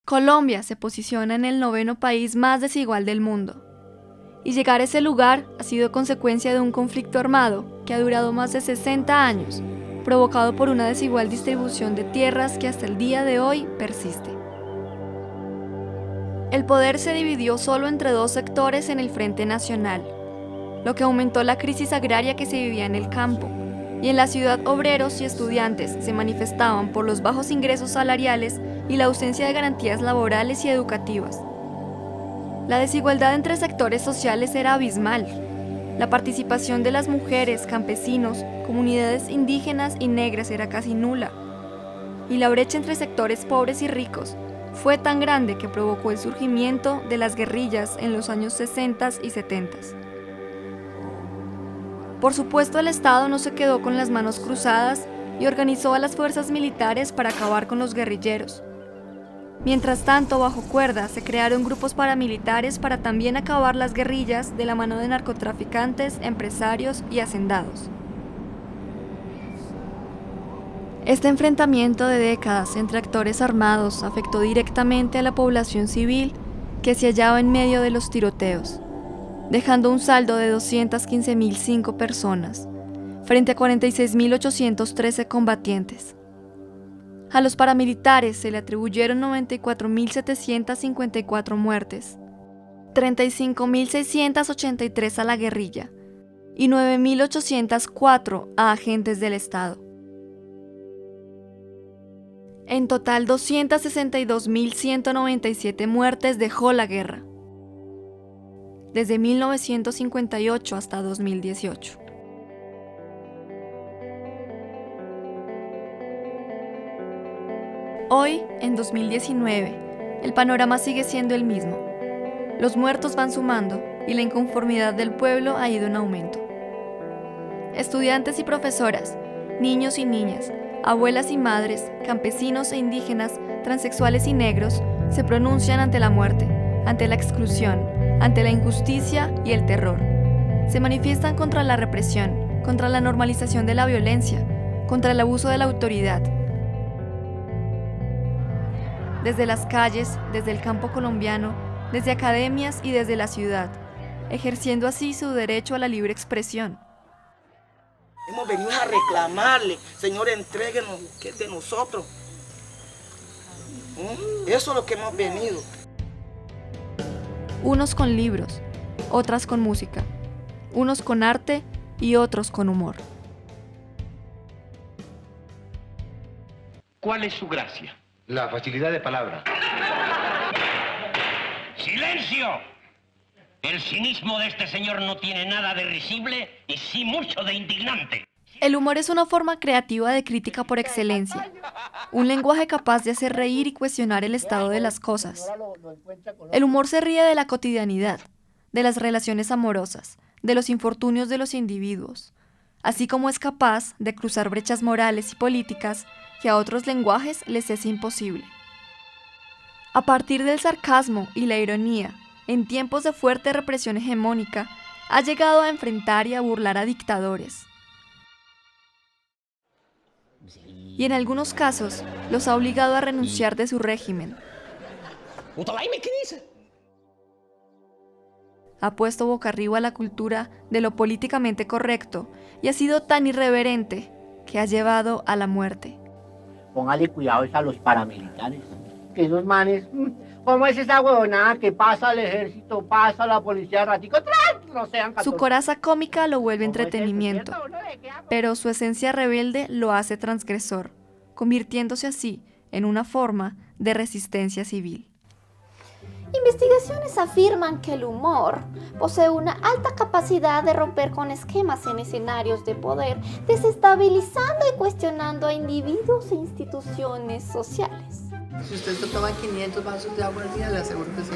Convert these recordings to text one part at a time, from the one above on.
Colombia se posiciona en el 9º país más desigual del mundo. Y llegar a ese lugar ha sido consecuencia de un conflicto armado que ha durado más de 60 años, provocado por una desigual distribución de tierras que hasta el día de hoy persiste. El poder se dividió solo entre dos sectores en el Frente Nacional, lo que aumentó la crisis agraria que se vivía en el campo, y en la ciudad obreros y estudiantes se manifestaban por los bajos ingresos salariales y la ausencia de garantías laborales y educativas. La desigualdad entre sectores sociales era abismal. La participación de las mujeres, campesinos, comunidades indígenas y negras era casi nula. Y la brecha entre sectores pobres y ricos fue tan grande que provocó el surgimiento de las guerrillas en los años 60 y 70. Por supuesto, el Estado no se quedó con las manos cruzadas y organizó a las fuerzas militares para acabar con los guerrilleros. Mientras tanto, bajo cuerda, se crearon grupos paramilitares para también acabar las guerrillas de la mano de narcotraficantes, empresarios y hacendados. Este enfrentamiento de décadas entre actores armados afectó directamente a la población civil que se hallaba en medio de los tiroteos, dejando un saldo de 215.005 personas, frente a 46.813 combatientes. A los paramilitares se le atribuyeron 94.754 muertes, 35.683 a la guerrilla y 9.804 a agentes del Estado. En total, 262.197 muertes dejó la guerra, desde 1958 hasta 2018. Hoy, en 2019, el panorama sigue siendo el mismo. Los muertos van sumando y la inconformidad del pueblo ha ido en aumento. Estudiantes y profesoras, niños y niñas, abuelas y madres, campesinos e indígenas, transexuales y negros se pronuncian ante la muerte, ante la exclusión, ante la injusticia y el terror. Se manifiestan contra la represión, contra la normalización de la violencia, contra el abuso de la autoridad. Desde las calles, desde el campo colombiano, desde academias y desde la ciudad, ejerciendo así su derecho a la libre expresión. Hemos venido a reclamarle, Señor, entréguenos, que es de nosotros. Eso es lo que hemos venido. Unos con libros, otras con música, unos con arte y otros con humor. ¿Cuál es su gracia? La facilidad de palabra. ¡Silencio! El cinismo de este señor no tiene nada de risible y sí mucho de indignante. El humor es una forma creativa de crítica por excelencia, un lenguaje capaz de hacer reír y cuestionar el estado de las cosas. El humor se ríe de la cotidianidad, de las relaciones amorosas, de los infortunios de los individuos, así como es capaz de cruzar brechas morales y políticas que a otros lenguajes les es imposible. A partir del sarcasmo y la ironía, en tiempos de fuerte represión hegemónica, ha llegado a enfrentar y a burlar a dictadores. Y en algunos casos, los ha obligado a renunciar de su régimen. Ha puesto boca arriba la cultura de lo políticamente correcto y ha sido tan irreverente que ha llevado a la muerte. Póngale cuidado a los paramilitares, que esos manes, ¿cómo es esa huevonada que pasa al ejército, pasa la policía ratico, trocean 14? Su coraza cómica lo vuelve entretenimiento, pero su esencia rebelde lo hace transgresor, convirtiéndose así en una forma de resistencia civil. Investigaciones afirman que el humor posee una alta capacidad de romper con esquemas en escenarios de poder, desestabilizando y cuestionando a individuos e instituciones sociales. Si usted se toma 500 vasos de agua al día, le aseguro que se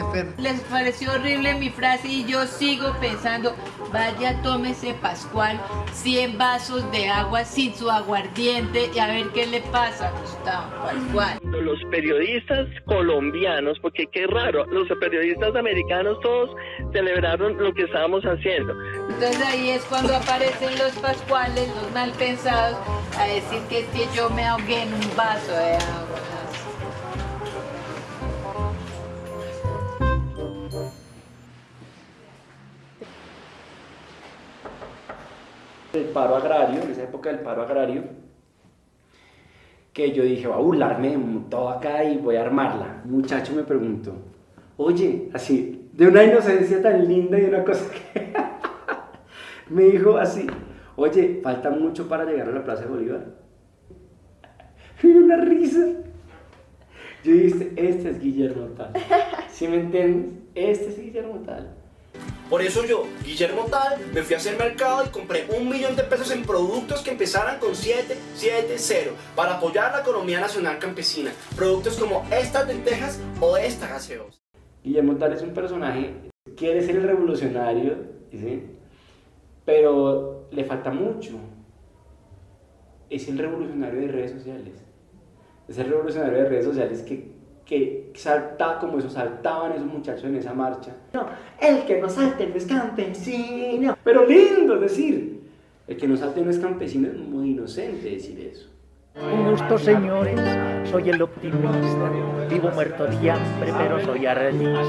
enferma. Les pareció horrible mi frase y yo sigo pensando, vaya, tómese Pascual 100 vasos de agua sin su aguardiente y a ver qué le pasa, Gustavo Pascual. Los periodistas colombianos, porque qué raro, los periodistas americanos todos celebraron lo que estábamos haciendo. Entonces ahí es cuando aparecen los Pascuales, los mal pensados, a decir que es que yo me ahogué en un vaso de agua. El paro agrario, en esa época del paro agrario, que yo dije, voy a burlarme de todo acá y voy a armarla. Un muchacho me preguntó, oye, así, de una inocencia tan linda y una cosa que me dijo así, oye, falta mucho para llegar a la Plaza de Bolívar. Y una risa. Yo dije, este es Guillermo Tal. ¿Sí me entiendes? Este es Guillermo Tal. Por eso yo, Guillermo Tal, me fui a hacer mercado y compré 1 millón de pesos en productos que empezaran con 770 para apoyar la economía nacional campesina. Productos como estas lentejas o esta gaseosa. Guillermo Tal es un personaje, quiere ser el revolucionario, ¿sí? Pero le falta mucho. Es el revolucionario de redes sociales. Es el revolucionario de redes sociales que salta como eso, saltaban esos muchachos en esa marcha. No, el que no salte no es campesino. Pero lindo, es decir, el que no salte no es campesino, es muy inocente decir eso. Un gusto, señores, soy el optimista, vivo muerto de hambre, pero soy artista.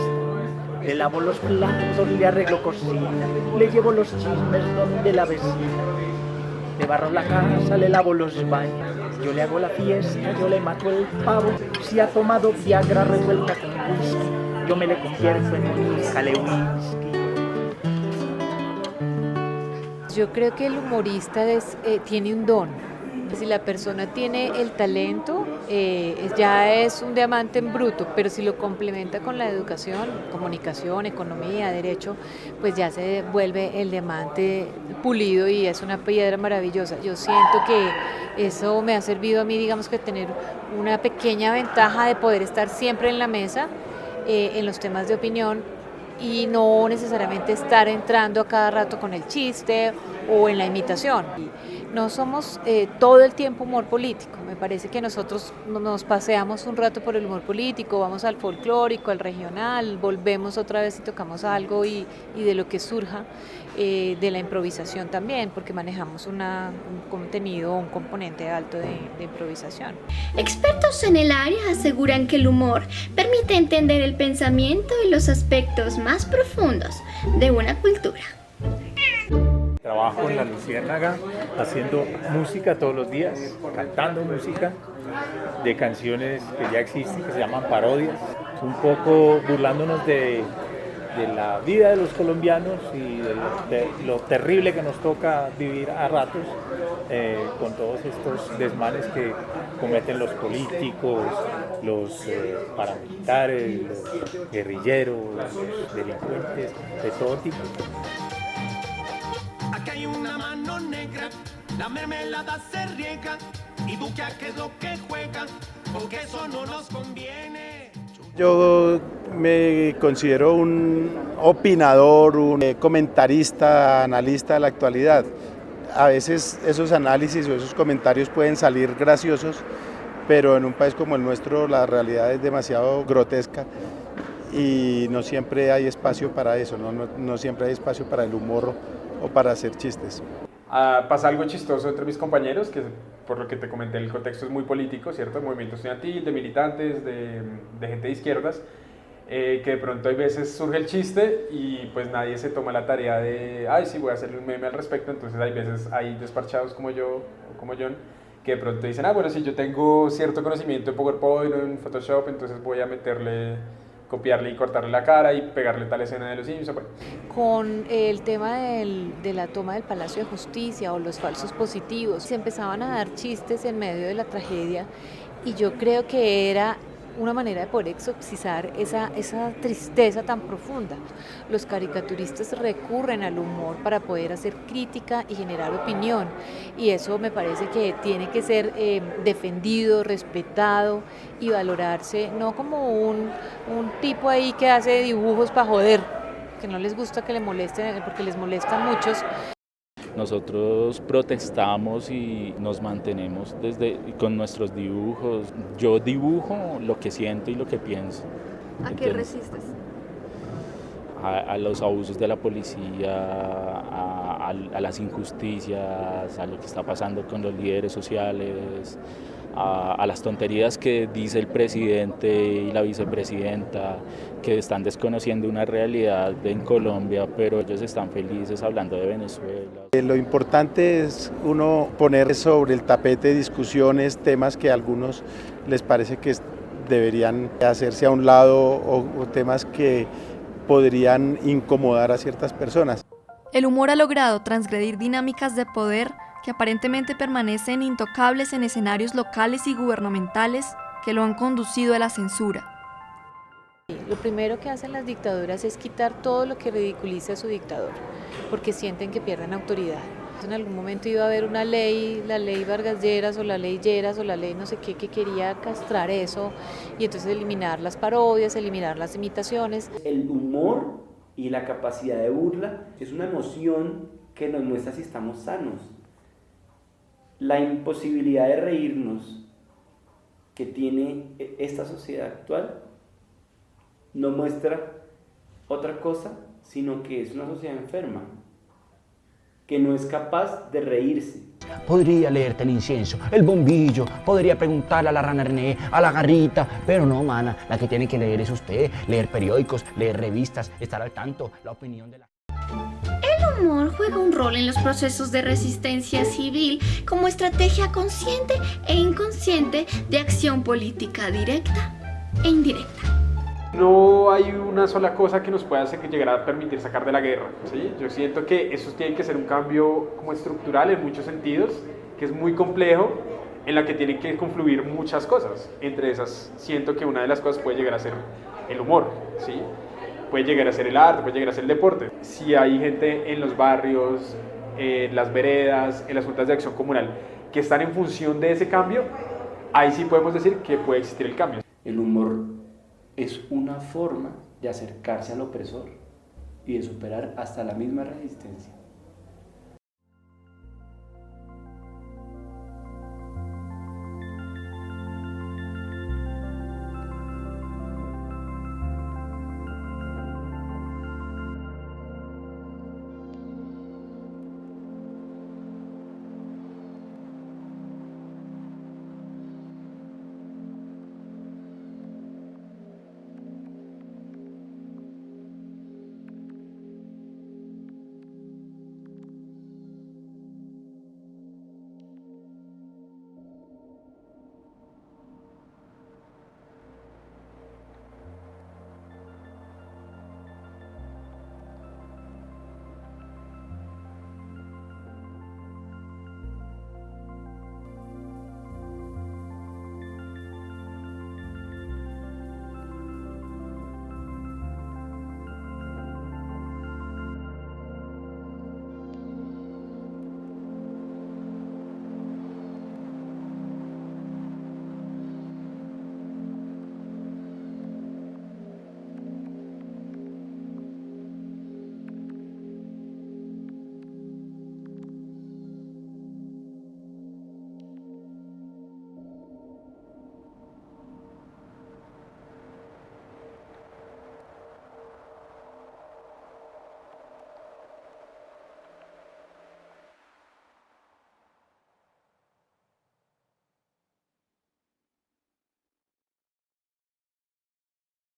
Le lavo los platos, le arreglo cocina, le llevo los chismes donde la vecina. Le barro la casa, le lavo los baños, yo le hago la fiesta, yo le mato el pavo. Si ha tomado Viagra revuelta con whisky, yo me le convierto en Mónica Lewinsky. Yo creo que el humorista tiene un don. Si la persona tiene el talento, ya es un diamante en bruto, pero si lo complementa con la educación, comunicación, economía, derecho, pues ya se vuelve el diamante pulido y es una piedra maravillosa. Yo siento que eso me ha servido a mí, digamos que tener una pequeña ventaja de poder estar siempre en la mesa en los temas de opinión y no necesariamente estar entrando a cada rato con el chiste o en la imitación. No somos todo el tiempo humor político, me parece que nosotros nos paseamos un rato por el humor político, vamos al folclórico, al regional, volvemos otra vez y tocamos algo y de lo que surja, de la improvisación también, porque manejamos un contenido, un componente alto de improvisación. Expertos en el área aseguran que el humor permite entender el pensamiento y los aspectos más profundos de una cultura. Trabajo en La Luciérnaga haciendo música todos los días, cantando música de canciones que ya existen, que se llaman parodias, un poco burlándonos de la vida de los colombianos y de lo terrible que nos toca vivir a ratos con todos estos desmanes que cometen los políticos, los paramilitares, los guerrilleros, los delincuentes, de todo tipo. Aquí hay una mano negra, la mermelada se riega y Duque a qué es lo que juega, porque eso no nos conviene. Yo me considero un opinador, un comentarista, analista de la actualidad. A veces esos análisis o esos comentarios pueden salir graciosos, pero en un país como el nuestro la realidad es demasiado grotesca y no siempre hay espacio para eso, no siempre hay espacio para el humor o para hacer chistes. Pasa algo chistoso entre mis compañeros, que por lo que te comenté el contexto es muy político, ¿cierto? Movimiento estudiantil, de militantes, de gente de izquierdas, que de pronto hay veces surge el chiste y pues nadie se toma la tarea de, ay sí, voy a hacerle un meme al respecto, entonces hay veces hay desparchados como yo o como John, que de pronto dicen, bueno, sí, yo tengo cierto conocimiento en PowerPoint o en Photoshop, entonces voy a copiarle y cortarle la cara y pegarle tal escena de los Simpsons. Bueno. Con el tema de la toma del Palacio de Justicia o los falsos positivos, se empezaban a dar chistes en medio de la tragedia y yo creo que era una manera de poder exorcizar esa tristeza tan profunda. Los caricaturistas recurren al humor para poder hacer crítica y generar opinión y eso me parece que tiene que ser defendido, respetado y valorarse, no como un tipo ahí que hace dibujos para joder, que no les gusta que le molesten porque les molestan muchos. Nosotros protestamos y nos mantenemos con nuestros dibujos. Yo dibujo lo que siento y lo que pienso. ¿A qué resistes? A los abusos de la policía, a las injusticias, a lo que está pasando con los líderes sociales, a las tonterías que dice el presidente y la vicepresidenta, que están desconociendo una realidad en Colombia, pero ellos están felices hablando de Venezuela. Lo importante es uno poner sobre el tapete discusiones, temas que a algunos les parece que deberían hacerse a un lado o temas que podrían incomodar a ciertas personas. El humor ha logrado transgredir dinámicas de poder que aparentemente permanecen intocables en escenarios locales y gubernamentales que lo han conducido a la censura. Lo primero que hacen las dictaduras es quitar todo lo que ridiculiza a su dictador, porque sienten que pierden autoridad. En algún momento iba a haber una ley, la ley Vargas Lleras o la ley Lleras o la ley no sé qué, que quería castrar eso y entonces eliminar las parodias, eliminar las imitaciones. El humor y la capacidad de burla es una emoción que nos muestra si estamos sanos. La imposibilidad de reírnos que tiene esta sociedad actual no muestra otra cosa, sino que es una sociedad enferma, que no es capaz de reírse. Podría leerte el incienso, el bombillo, podría preguntarle a la rana René, a la garrita, pero no, mana, la que tiene que leer es usted, leer periódicos, leer revistas, estar al tanto, la opinión de la... El humor juega un rol en los procesos de resistencia civil como estrategia consciente e inconsciente de acción política directa e indirecta. No hay una sola cosa que nos pueda llegar a permitir sacar de la guerra, ¿sí? Yo siento que eso tiene que ser un cambio como estructural en muchos sentidos, que es muy complejo, en la que tienen que confluir muchas cosas. Entre esas, siento que una de las cosas puede llegar a ser el humor, ¿sí? Puede llegar a ser el arte, puede llegar a ser el deporte. Si hay gente en los barrios, en las veredas, en las juntas de acción comunal, que están en función de ese cambio, ahí sí podemos decir que puede existir el cambio. El humor es una forma de acercarse al opresor y de superar hasta la misma resistencia.